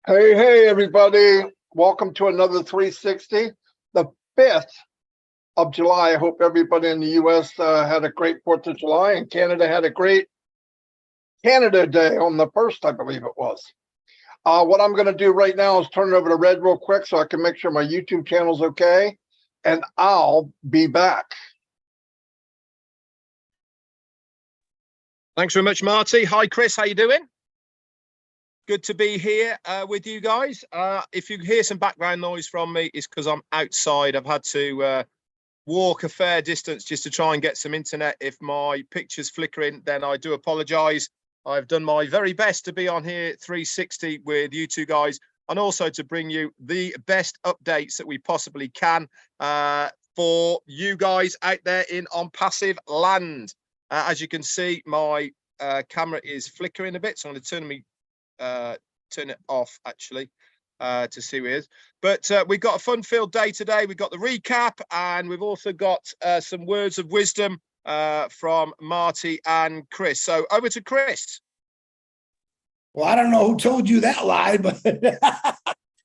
Hey, everybody. Welcome to another 360, the 5th of July. I hope everybody in the U.S. Had a great 4th of July, and Canada had a great Canada Day on the 1st, I believe it was. What I'm going to do right now is turn it over to Red real quick so I can make sure my YouTube channel's okay, and I'll be back. Thanks very much, Marty. Hi, Chris. How you doing? Good to be here with you guys. If you hear some background noise from me, it's because I'm outside. I've had to walk a fair distance just to try and get some internet. If my picture's flickering, then I do apologise. I've done my very best to be on here 360 with you two guys, and also to bring you the best updates that we possibly can for you guys out there in ONPASSIVE land. As you can see, my camera is flickering a bit, so I'm going to turn it off actually to see who it is. But we've got a fun-filled day today. We've got the recap, and we've also got some words of wisdom from Marty and Chris. So over to Chris. Well, I don't know who told you that lie, but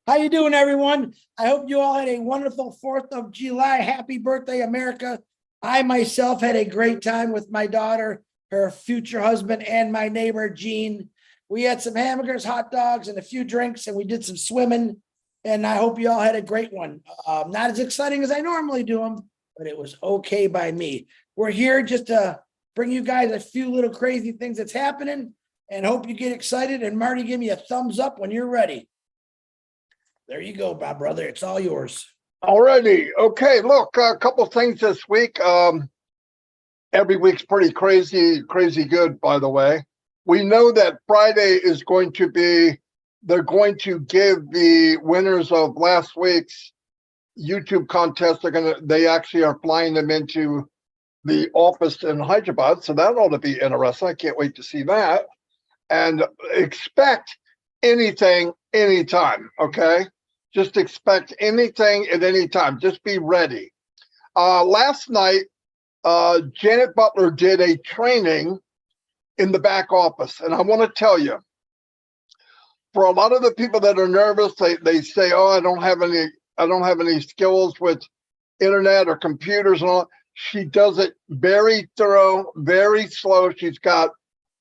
how you doing, everyone? I hope you all had a wonderful 4th of July. Happy birthday, America. I myself had a great time with my daughter, her future husband, and my neighbor, Jean. We had some hamburgers, hot dogs, and a few drinks, and we did some swimming, and I hope you all had a great one. Not as exciting as I normally do them, but it was okay by me. We're here just to bring you guys a few little crazy things that's happening, and hope you get excited. And Marty, give me a thumbs up when you're ready. There you go, my brother. It's all yours. Alrighty. Okay, look, a couple things this week. Every week's pretty crazy good, by the way. We know that Friday is going to be, they're going to give the winners of last week's YouTube contest, they actually are flying them into the office in Hyderabad. So that ought to be interesting. I can't wait to see that. And expect anything, anytime, okay? Just expect anything at any time. Just be ready. Last night, Janet Butler did a training in the back office. And I want to tell you, for a lot of the people that are nervous, they say, oh, I don't have any skills with internet or computers and all. She does it very thorough, very slow. She's got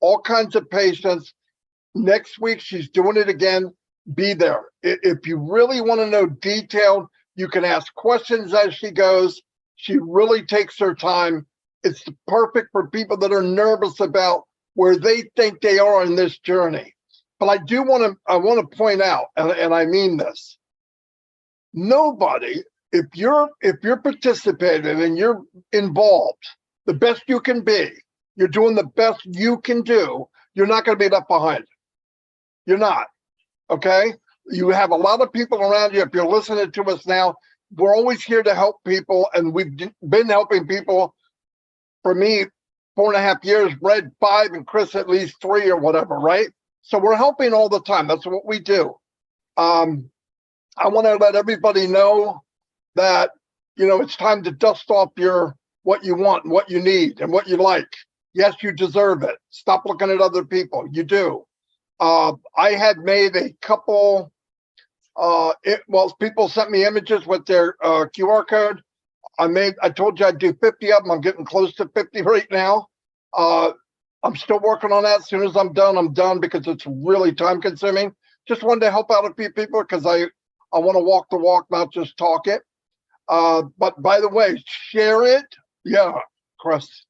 all kinds of patience. Next week, she's doing it again. Be there. If you really want to know detailed, you can ask questions as she goes. She really takes her time. It's perfect for people that are nervous about where they think they are in this journey. But I want to point out, and I mean this, nobody, if you're participating and you're involved, the best you can be, you're doing the best you can do, you're not going to be left behind. You're not, okay? You have a lot of people around you. If you're listening to us now, we're always here to help people, and we've been helping people. For me, 4.5 years, Red 5, and Chris at least 3 or whatever, right? So we're helping all the time. That's what we do. I want to let everybody know that, it's time to dust off what you want and what you need and what you like. Yes, you deserve it. Stop looking at other people. You do. I had made a couple, people sent me images with their QR code. I told you I'd do 50 of them. I'm getting close to 50 right now. I'm still working on that. As soon as I'm done because it's really time consuming. Just wanted to help out a few people because I want to walk the walk, not just talk it. But by the way, share it. Yeah, Chris.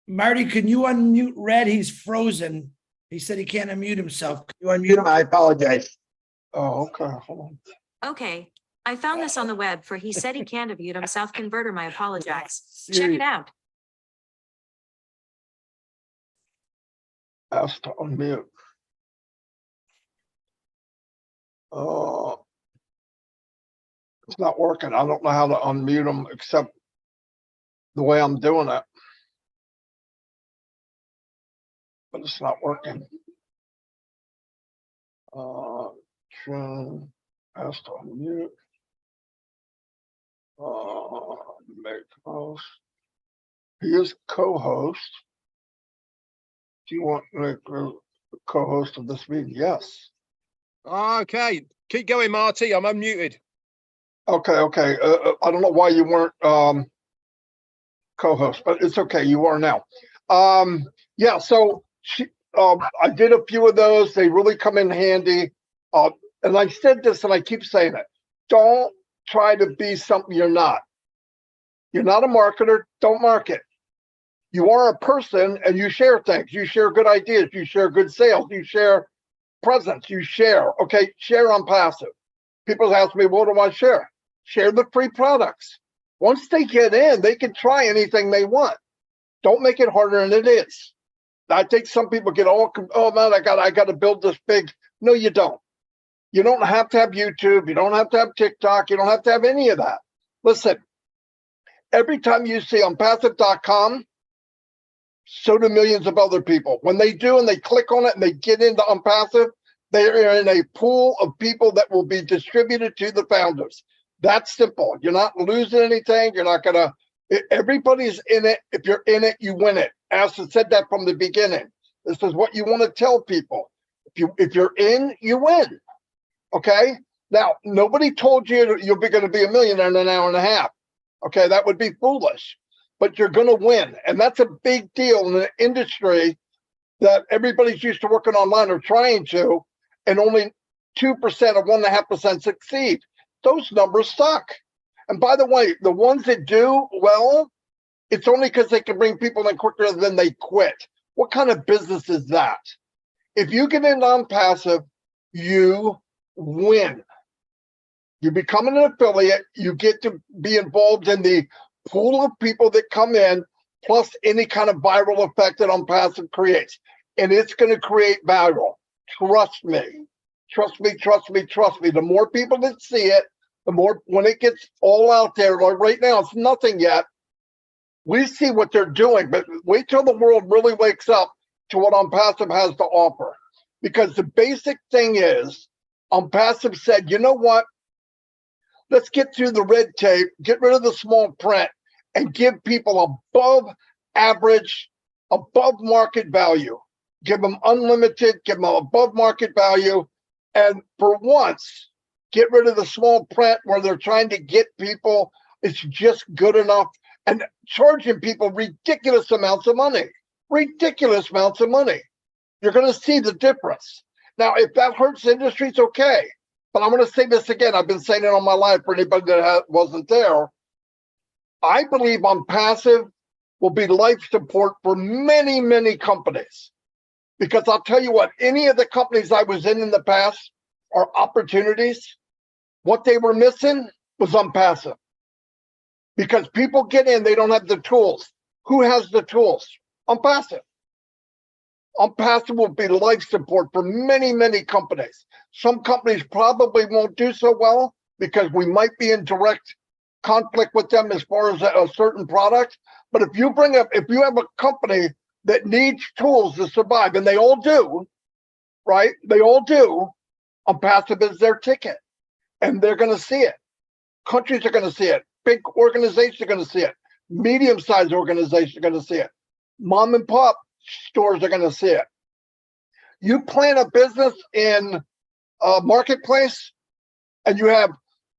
Marty, can you unmute Red? He's frozen. He said he can't unmute himself. Can you unmute him? I apologize. Oh, okay. Hold on. Okay. I found this on the web for he said he can't unmute himself. Converter, my apologize. Check it out. Ask to unmute. It's not working. I don't know how to unmute them except the way I'm doing it. But it's not working. Ask to unmute. Make host. He is co-host. Do you want to make a co-host of this meeting? Yes. Okay, keep going, Marty. I'm unmuted. Okay. I don't know why you weren't co-host, but it's okay. You are now. Yeah. So I did a few of those. They really come in handy. And I said this, and I keep saying it. Don't try to be something you're not. You're not a marketer. Don't market. You are a person, and you share things. You share good ideas. You share good sales. You share presence. You share. Okay, share on passive. People ask me, what do I share? Share the free products. Once they get in, they can try anything they want. Don't make it harder than it is. I think some people get all, oh man, I got to build this big. No, you don't. You don't have to have YouTube. You don't have to have TikTok. You don't have to have any of that. Listen, every time you see ONPASSIVE.com, so do millions of other people. When they do and they click on it and they get into ONPASSIVE, they are in a pool of people that will be distributed to the founders. That's simple. You're not losing anything. You're not going to, everybody's in it. If you're in it, you win it. Ashton said that from the beginning. This is what you want to tell people. If you're in, you win. Okay. Now, nobody told you you're going to be a millionaire in an hour and a half. Okay. That would be foolish, but you're going to win. And that's a big deal in an industry that everybody's used to working online or trying to, and only 2% or 1.5% succeed. Those numbers suck. And by the way, the ones that do well, it's only because they can bring people in quicker than they quit. What kind of business is that? If you get in ONPASSIVE, you win. You become an affiliate, you get to be involved in the pool of people that come in, plus any kind of viral effect that ONPASSIVE creates. And it's going to create viral. Trust me. Trust me. The more people that see it, the more, when it gets all out there, like right now, it's nothing yet. We see what they're doing, but wait till the world really wakes up to what ONPASSIVE has to offer. Because the basic thing is, ONPASSIVE said, you know what? Let's get through the red tape, get rid of the small print, and give people above average, above market value. Give them unlimited, give them above market value. And for once, get rid of the small print where they're trying to get people, it's just good enough, and charging people ridiculous amounts of money. Ridiculous amounts of money. You're going to see the difference. Now, if that hurts industries, okay. But I'm going to say this again. I've been saying it all my life for anybody that wasn't there. I believe ONPASSIVE will be life support for many, many companies. Because I'll tell you what, any of the companies I was in the past are opportunities. What they were missing was ONPASSIVE. Because people get in, they don't have the tools. Who has the tools? ONPASSIVE. ONPASSIVE will be life support for many, many companies. Some companies probably won't do so well because we might be in direct conflict with them as far as a certain product. But if you have a company that needs tools to survive, and they all do, right? They all do. ONPASSIVE is their ticket, and they're going to see it. Countries are going to see it. Big organizations are going to see it. Medium-sized organizations are going to see it. Mom and pop stores are going to see it. You plan a business in a marketplace, and you have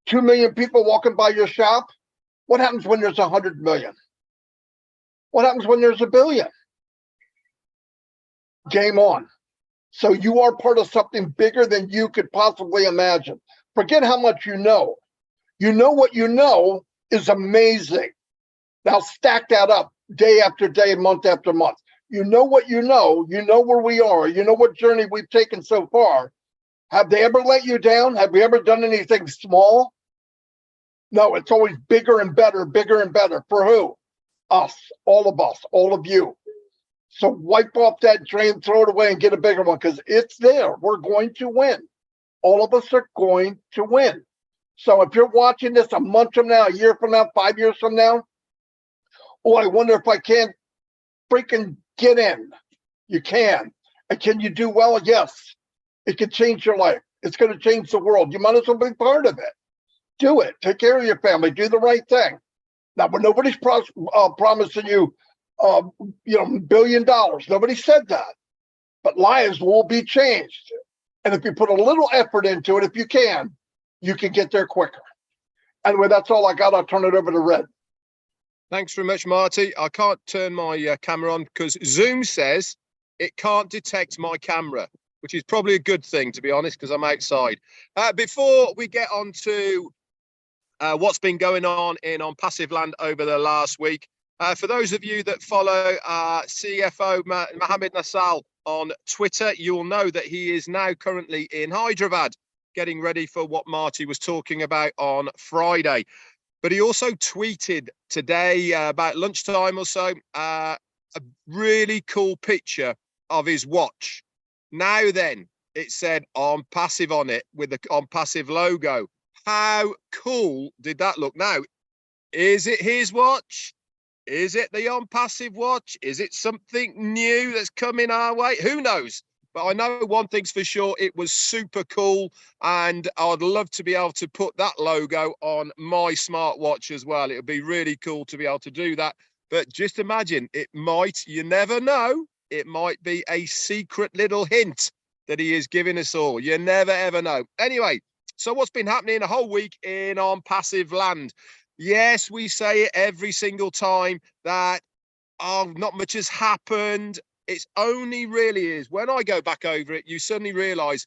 2 million people walking by your shop. What happens when there's 100 million? What happens when there's 1 billion? Game on. So you are part of something bigger than you could possibly imagine. Forget how much you know. You know what you know is amazing. Now stack that up day after day, month after month. You know what you know where we are, you know what journey we've taken so far. Have they ever let you down? Have we ever done anything small? No, it's always bigger and better, bigger and better. For who? Us, all of you. So wipe off that drain, throw it away, and get a bigger one, because it's there. We're going to win. All of us are going to win. So if you're watching this a month from now, a year from now, 5 years from now, oh, I wonder if I can freaking get in. You can. And can you do well? Yes. It can change your life. It's going to change the world. You might as well be part of it. Do it. Take care of your family. Do the right thing. Now, but nobody's promising you, $1 billion. Nobody said that. But lives will be changed. And if you put a little effort into it, if you can get there quicker. Anyway, that's all I got. I'll turn it over to Red. Thanks very much, Marty. I can't turn my camera on because Zoom says it can't detect my camera, which is probably a good thing, to be honest, because I'm outside. Before we get on to what's been going on in ONPASSIVE land over the last week, for those of you that follow CFO Mohammed Nassal on Twitter, you'll know that he is now currently in Hyderabad, getting ready for what Marty was talking about on Friday. But he also tweeted today about lunchtime or so, a really cool picture of his watch. Now then, it said ONPASSIVE on it with the ONPASSIVE logo. How cool did that look? Now, is it his watch? Is it the ONPASSIVE watch? Is it something new that's coming our way? Who knows? But I know one thing's for sure, it was super cool, and I'd love to be able to put that logo on my smartwatch as well. It would be really cool to be able to do that. But just imagine, it might, you never know, it might be a secret little hint that he is giving us all. You never, ever know. Anyway, so what's been happening a whole week in ONPASSIVE land? Yes, we say it every single time that not much has happened. It's only really is when I go back over it, you suddenly realize,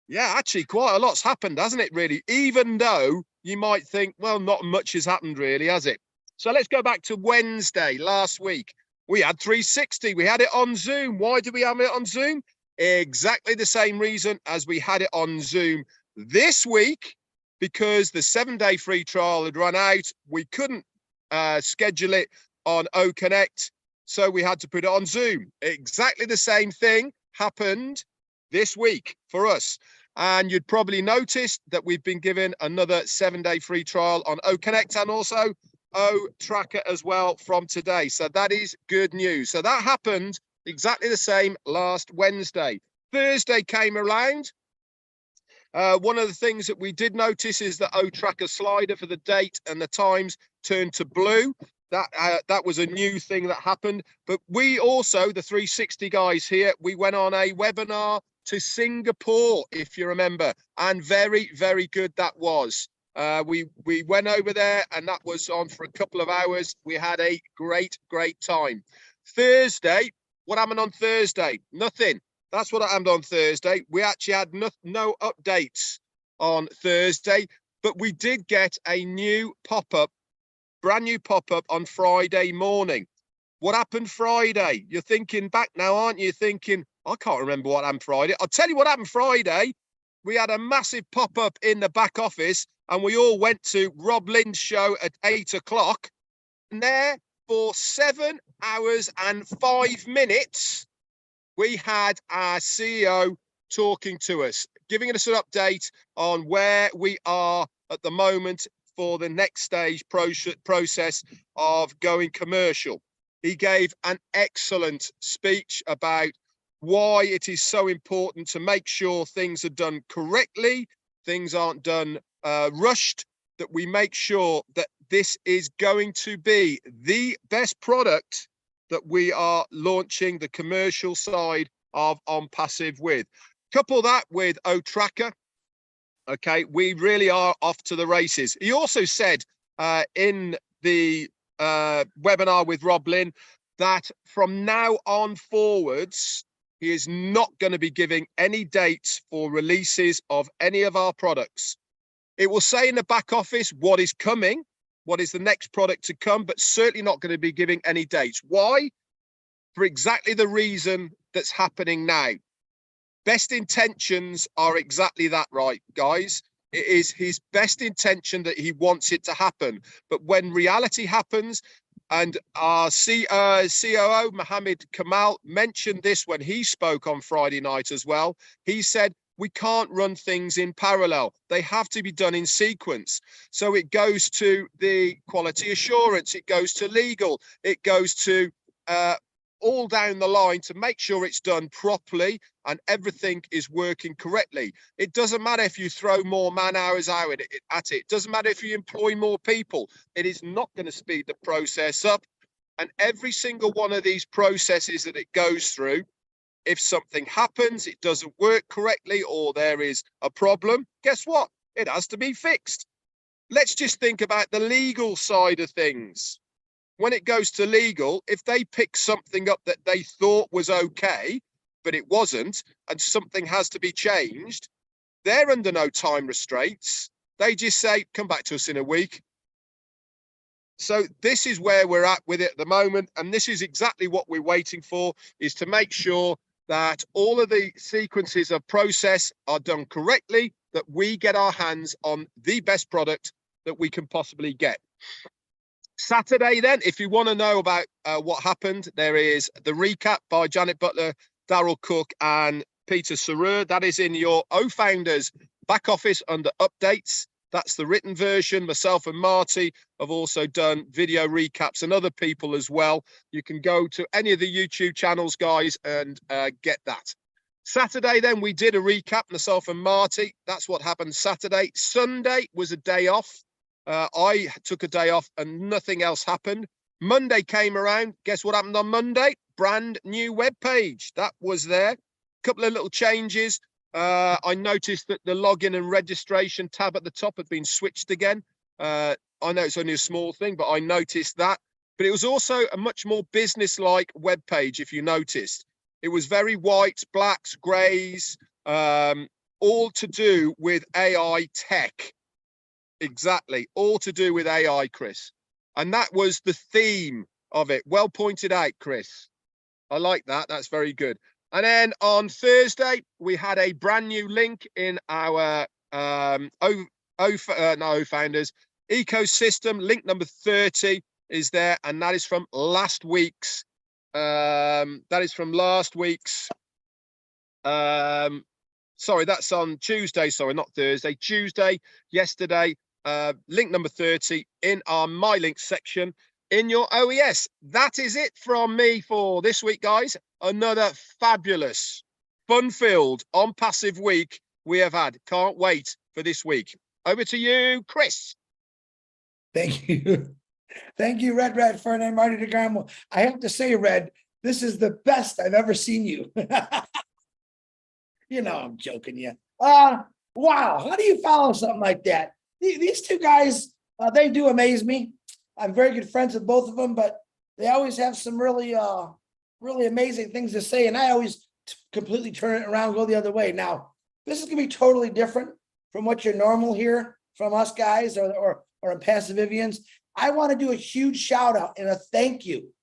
yeah, actually quite a lot's happened, hasn't it, really? Even though you might think, well, not much has happened really, has it? So let's go back to Wednesday last week. We had 360. We had it on Zoom. Why did we have it on Zoom? Exactly the same reason as we had it on Zoom this week, because the 7-day free trial had run out. We couldn't schedule it on OConnect, so we had to put it on Zoom. Exactly the same thing happened this week for us. And you'd probably noticed that we've been given another 7-day free trial on OConnect and also O-Tracker as well from today. So that is good news. So that happened exactly the same last Wednesday. Thursday came around. One of the things that we did notice is that O-Tracker slider for the date and the times turned to blue. That was a new thing that happened. But we also, the 360 guys here, we went on a webinar to Singapore, if you remember, and very, very good that was. We went over there and that was on for a couple of hours. We had a great, great time. Thursday, what happened on Thursday? Nothing. That's what happened on Thursday. We actually had no updates on Thursday, but we did get a new pop-up, brand new pop-up on Friday morning. What happened Friday? You're thinking back now, aren't you? Thinking, I can't remember what happened Friday. I'll tell you what happened Friday. We had a massive pop-up in the back office and we all went to Rob Lynn's show at 8 o'clock. And there for 7 hours and 5 minutes, we had our CEO talking to us, giving us an update on where we are at the moment for the next stage process of going commercial. He gave an excellent speech about why it is so important to make sure things are done correctly, things aren't done rushed, that we make sure that this is going to be the best product that we are launching the commercial side of ONPASSIVE with. Couple that with O-Tracker. Okay, we really are off to the races. He also said in the webinar with Rob Lynn that from now on forwards, he is not going to be giving any dates for releases of any of our products. It will say in the back office what is coming, what is the next product to come, but certainly not going to be giving any dates. Why? For exactly the reason that's happening now. Best intentions are exactly that, right, guys? It is his best intention that he wants it to happen. But when reality happens, and our COO, Mohammed Kamal, mentioned this when he spoke on Friday night as well. He said, we can't run things in parallel. They have to be done in sequence. So it goes to the quality assurance, it goes to legal, it goes to all down the line to make sure it's done properly and everything is working correctly. It doesn't matter if you throw more man hours out at it. It doesn't matter if you employ more people. It is not going to speed the process up. And every single one of these processes that it goes through if something happens, it doesn't work correctly, or there is a problem, guess what? It has to be fixed. Let's just think about the legal side of things. When it goes to legal, if they pick something up that they thought was okay, but it wasn't, and something has to be changed, they're under no time restraints. They just say, come back to us in a week. So this is where we're at with it at the moment. And this is exactly what we're waiting for, is to make sure that all of the sequences of process are done correctly, that we get our hands on the best product that we can possibly get. Saturday, then, if you want to know about what happened, there is the recap by Janet Butler, Daryl Cook, and Peter Sarer. That is in your O-Founders back office under updates. That's the written version. Myself and Marty have also done video recaps, and other people as well. You can go to any of the YouTube channels, guys, and get that. Saturday, then, we did a recap, myself and Marty. That's what happened Saturday. Sunday was a day off. I took a day off and nothing else happened. Monday came around. Guess what happened on Monday? Brand new web page. That was there. A couple of little changes. I noticed that the login and registration tab at the top had been switched again. I know it's only a small thing, but I noticed that. But it was also a much more business-like web page, if you noticed. It was very white, blacks, greys, all to do with AI tech. Exactly, all to do with AI, Chris. And that was the theme of it. Well pointed out, Chris. I like that. That's very good. And then on Thursday, we had a brand new link in our O-Founders ecosystem. Link number 30 is there, and that is from last week's. Sorry, that's on Tuesday. Sorry, not Thursday. Tuesday, yesterday. Link number 30 in our My Links section in your OES. That is it from me for this week, guys. Another fabulous, fun-filled, on-passive week we have had. Can't wait for this week. Over to you, Chris. Thank you. Thank you, Redfern and Marty DeGarmo. I have to say, Red, this is the best I've ever seen you. You know, I'm joking you. Wow. How do you follow something like that? These two guys, they do amaze me. I'm very good friends with both of them, but they always have some really amazing things to say. And I always completely turn it around and go the other way. Now, this is going to be totally different from what you're normal hear from us guys or Passive Vivians. I want to do a huge shout out and a thank you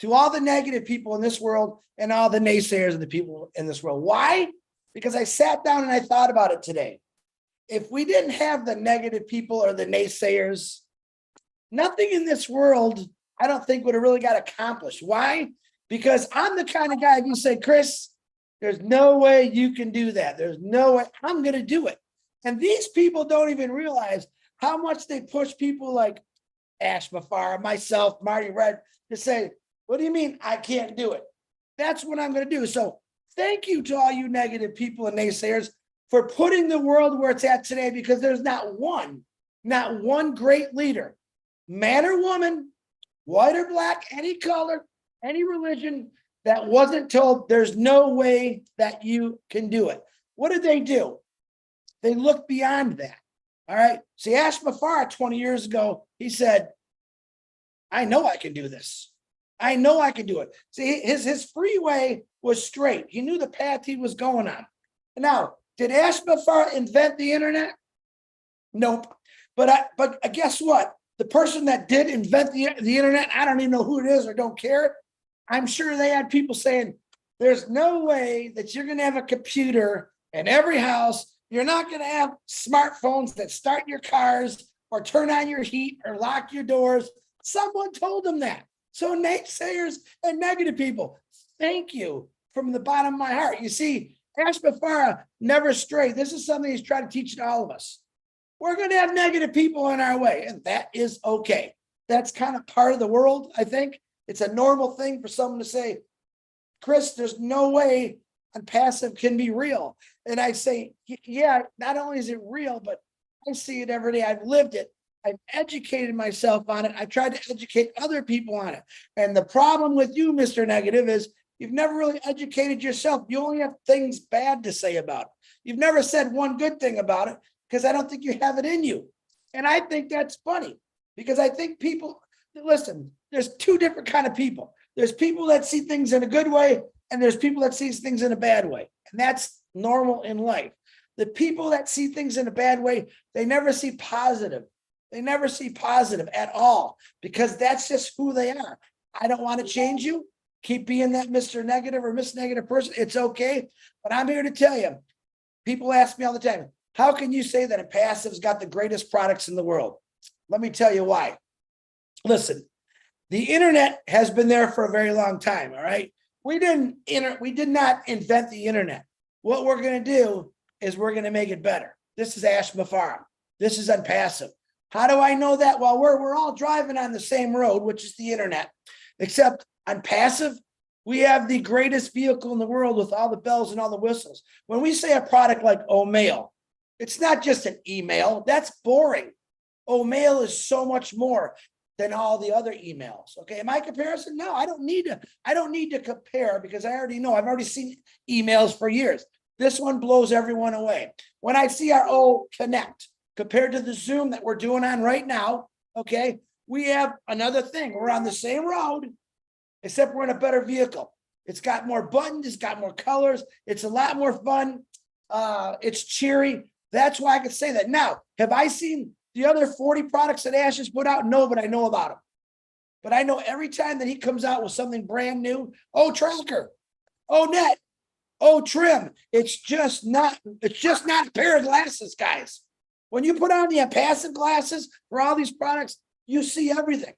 to all the negative people in this world and all the naysayers of the people in this world. Why? Because I sat down and I thought about it today. If we didn't have the negative people or the naysayers, nothing in this world, I don't think would have really got accomplished. Why? Because I'm the kind of guy, if you say, Chris, there's no way you can do that. There's no way, I'm going to do it. And these people don't even realize how much they push people like Ash Mafar, myself, Marty Red, to say, what do you mean I can't do it? That's what I'm going to do. So thank you to all you negative people and naysayers for putting the world where it's at today, because there's not one great leader, man or woman, white or black, any color, any religion, that wasn't told there's no way that you can do it. What did they do? They looked beyond that. All right. See, Ash Mafar 20 years ago, he said, I know I can do this. I know I can do it. See, his freeway was straight. He knew the path he was going on. Now, did Ash Mafar invent the internet? Nope. But guess what? The person that did invent the internet, I don't even know who it is or don't care. I'm sure they had people saying, there's no way that you're going to have a computer in every house. You're not going to have smartphones that start your cars or turn on your heat or lock your doors. Someone told them that. So naysayers and negative people, thank you from the bottom of my heart. You see, Ash Mafar never strayed. This is something he's trying to teach to all of us. We're going to have negative people in our way, and that is okay. That's kind of part of the world, I think. It's a normal thing for someone to say, Chris, there's no way ONPASSIVE can be real. And I say, yeah, not only is it real, but I see it every day. I've lived it. I've educated myself on it. I've tried to educate other people on it. And the problem with you, Mr. Negative, is You've never really educated yourself. You only have things bad to say about it. You've never said one good thing about it because I don't think you have it in you. And I think that's funny because I think people, listen, there's two different kind of people. There's people that see things in a good way and there's people that see things in a bad way. And that's normal in life. The people that see things in a bad way, they never see positive. They never see positive at all because that's just who they are. I don't want to change you. Keep being that Mr. Negative or Miss Negative person. It's okay. But I'm here to tell you, people ask me all the time, how can you say that Impassive's got the greatest products in the world? Let me tell you why. Listen, the internet has been there for a very long time, all right? We did not invent the internet. What we're going to do is we're going to make it better. This is Ash Mafara. This is Unpassive. How do I know that? Well, we're all driving on the same road, which is the internet, except on Passive, we have the greatest vehicle in the world with all the bells and all the whistles. When we say a product like Mail, it's not just an email. That's boring. Mail is so much more than all the other emails. Okay, my comparison? No, I don't need to compare because I already know. I've already seen emails for years. This one blows everyone away. When I see our O Connect compared to the Zoom that we're doing on right now, okay, we have another thing. We're on the same road, except we're in a better vehicle. It's got more buttons, it's got more colors, it's a lot more fun. It's cheery. That's why I could say that. Now, have I seen the other 40 products that Ash has put out? No, but I know about them. But I know every time that he comes out with something brand new, Tracker, Net, Trim. It's just not a pair of glasses, guys. When you put on the passive glasses for all these products, you see everything.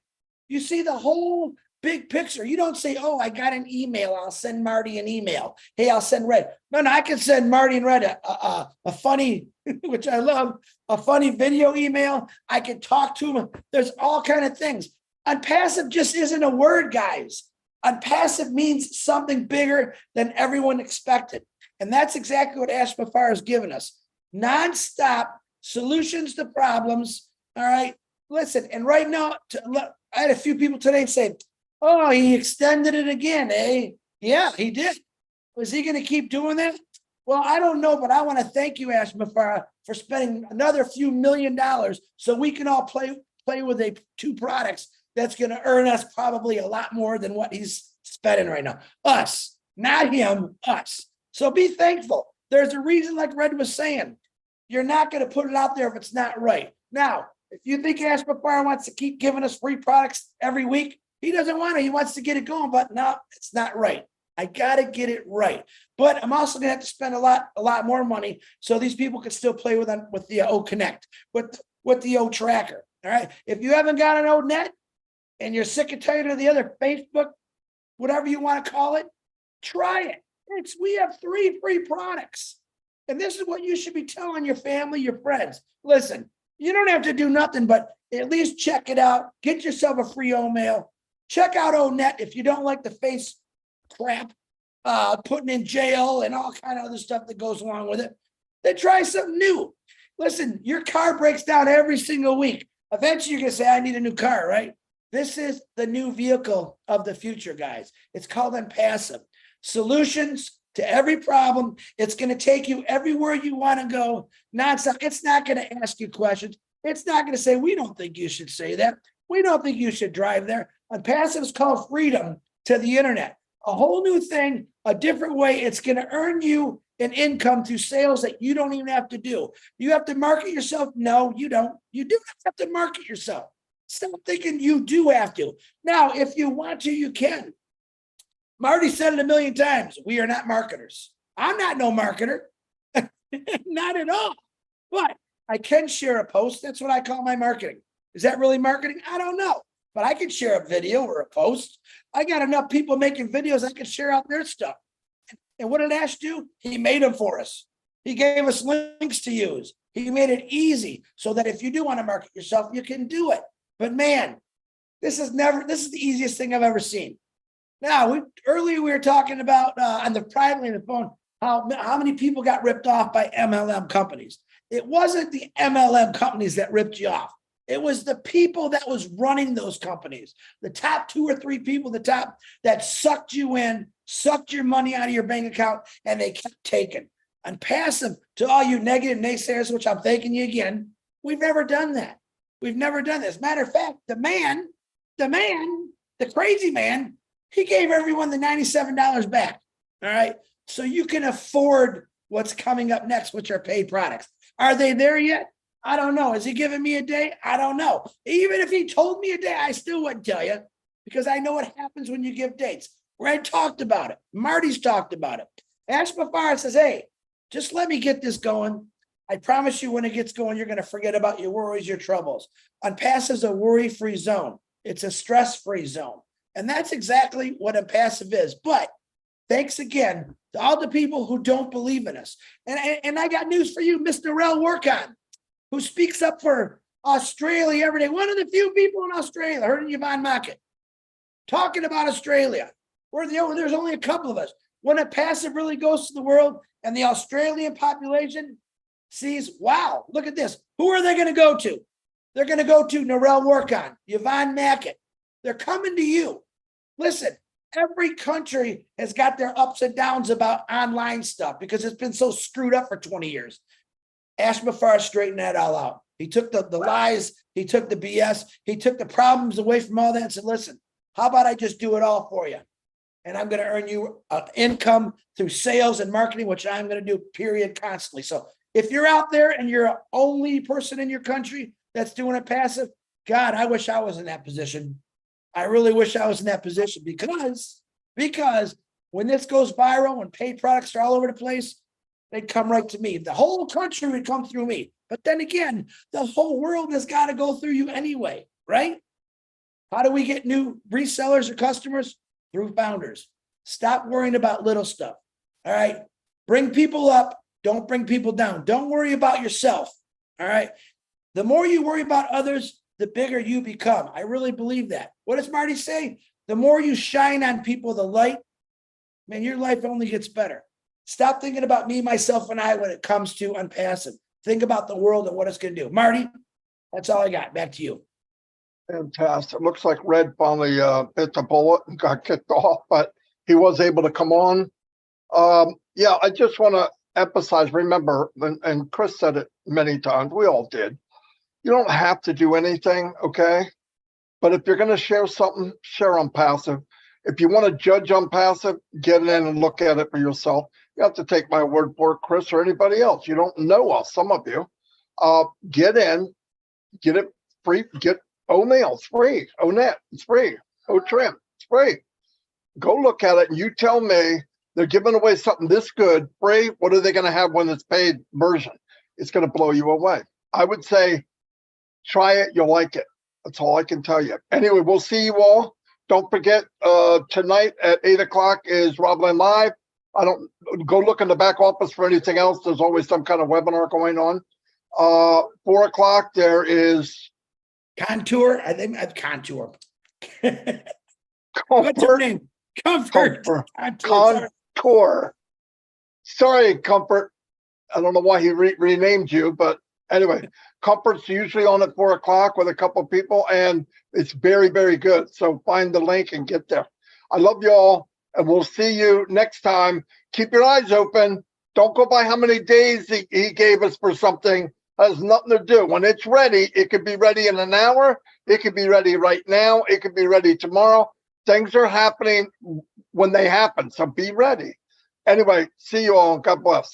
You see the whole big picture. You don't say, I got an email. I'll send Marty an email. Hey, I'll send Red. No, I can send Marty and Red a funny, which I love, a funny video email. I can talk to them. There's all kind of things. Unpassive just isn't a word, guys. Unpassive means something bigger than everyone expected. And that's exactly what Ash Mafar has given us. Nonstop solutions to problems. All right. Listen, and right now, I had a few people today say, he extended it again, eh? Yeah, he did. Was he going to keep doing that? Well, I don't know, but I want to thank you, Ash Mafara, for spending another few $1 million so we can all play with two products that's going to earn us probably a lot more than what he's spending right now. Us, not him, us. So be thankful. There's a reason, like Red was saying, you're not going to put it out there if it's not right. Now, if you think Ash Mafara wants to keep giving us free products every week, he doesn't want to. He wants to get it going, but no, it's not right. I got to get it right. But I'm also going to have to spend a lot more money so these people can still play with the O Connect, with the O Tracker. All right. If you haven't got an O Net and you're sick and tired of the other Facebook, whatever you want to call it, try it. We have 3 free products. And this is what you should be telling your family, your friends. Listen, you don't have to do nothing, but at least check it out. Get yourself a free O-mail. Check out O-net if you don't like the face crap, putting in jail and all kind of other stuff that goes along with it. Then try something new. Listen, your car breaks down every single week. Eventually, you're going to say, I need a new car, right? This is the new vehicle of the future, guys. It's called Unpassive. Solutions to every problem. It's going to take you everywhere you want to go. Nonstop. It's not going to ask you questions. It's not going to say, we don't think you should say that. We don't think you should drive there. Unpassive is called freedom to the internet. A whole new thing, a different way. It's going to earn you an income through sales that you don't even have to do. You have to market yourself. No, you don't. You do have to market yourself. Stop thinking you do have to. Now, if you want to, you can. Marty said it a million times. We are not marketers. I'm not no marketer. Not at all. But I can share a post. That's what I call my marketing. Is that really marketing? I don't know. But I can share a video or a post. I got enough people making videos I can share out their stuff. And what did Ash do? He made them for us. He gave us links to use. He made it easy so that if you do want to market yourself, you can do it. But man, this is the easiest thing I've ever seen. Now, earlier we were talking about on the privately on the phone, how many people got ripped off by MLM companies. It wasn't the MLM companies that ripped you off. It was the people that was running those companies, the top 2 or 3 people, the top that sucked you in, sucked your money out of your bank account, and they kept taking. On passive, to all you negative naysayers, which I'm thanking you again, we've never done that. We've never done this. Matter of fact, the crazy man, he gave everyone the $97 back. All right. So you can afford what's coming up next, which are paid products. Are they there yet? I don't know. Is he giving me a day? I don't know. Even if he told me a day, I still wouldn't tell you because I know what happens when you give dates. Red talked about it. Marty's talked about it. Ash Mafar says, hey, just let me get this going. I promise you when it gets going, you're going to forget about your worries, your troubles. ONPASSIVE is a worry-free zone. It's a stress-free zone. And that's exactly what ONPASSIVE is. But thanks again to all the people who don't believe in us. And I got news for you, Mr. Rel Workon, who speaks up for Australia every day. One of the few people in Australia, I heard Yvonne Mockett talking about Australia. There's only a couple of us. When ONPASSIVE really goes to the world and the Australian population sees, wow, look at this. Who are they going to go to? They're going to go to Narelle Workon, Yvonne Mockett. They're coming to you. Listen, every country has got their ups and downs about online stuff because it's been so screwed up for 20 years. Ash Mafar straightened that all out. He took the lies, he took the BS, he took the problems away from all that and said, listen, how about I just do it all for you? And I'm going to earn you income through sales and marketing, which I'm going to do, period, constantly. So if you're out there and you're the only person in your country that's doing it passive, God, I wish I was in that position. I really wish I was in that position because when this goes viral, when paid products are all over the place, they'd come right to me. The whole country would come through me. But then again, the whole world has got to go through you anyway, right? How do we get new resellers or customers? Through founders. Stop worrying about little stuff. All right. Bring people up. Don't bring people down. Don't worry about yourself. All right. The more you worry about others, the bigger you become. I really believe that. What does Marty say? The more you shine on people, the light, man, your life only gets better. Stop thinking about me, myself, and I when it comes to ONPASSIVE. Think about the world and what it's going to do. Marty, that's all I got. Back to you. Fantastic. Looks like Red finally bit the bullet and got kicked off, but he was able to come on. Yeah, I just want to emphasize, remember, and Chris said it many times, we all did. You don't have to do anything, okay? But if you're going to share something, share ONPASSIVE. If you want to judge ONPASSIVE, get in and look at it for yourself. You have to take my word for it, Chris, or anybody else. You don't know us, some of you. Get in, get it free, get O-mail, it's free. O-net, it's free. O-trim, it's free. Go look at it and you tell me they're giving away something this good, free. What are they going to have when it's paid version? It's going to blow you away. I would say, try it. You'll like it. That's all I can tell you. Anyway, we'll see you all. Don't forget, tonight at 8 o'clock is Robland Live. I don't go look in the back office for anything else. There's always some kind of webinar going on. 4 o'clock, there is Contour. I think that's Contour. Comfort. What's her name? Comfort. Contour. Sorry, Comfort. I don't know why he renamed you, but anyway, Comfort's usually on at 4 o'clock with a couple of people, and it's very, very good. So find the link and get there. I love you all, and we'll see you next time. Keep your eyes open. Don't go by how many days he gave us for something. Has nothing to do. When it's ready, it could be ready in an hour. It could be ready right now. It could be ready tomorrow. Things are happening when they happen, so be ready. Anyway, see you all. God bless.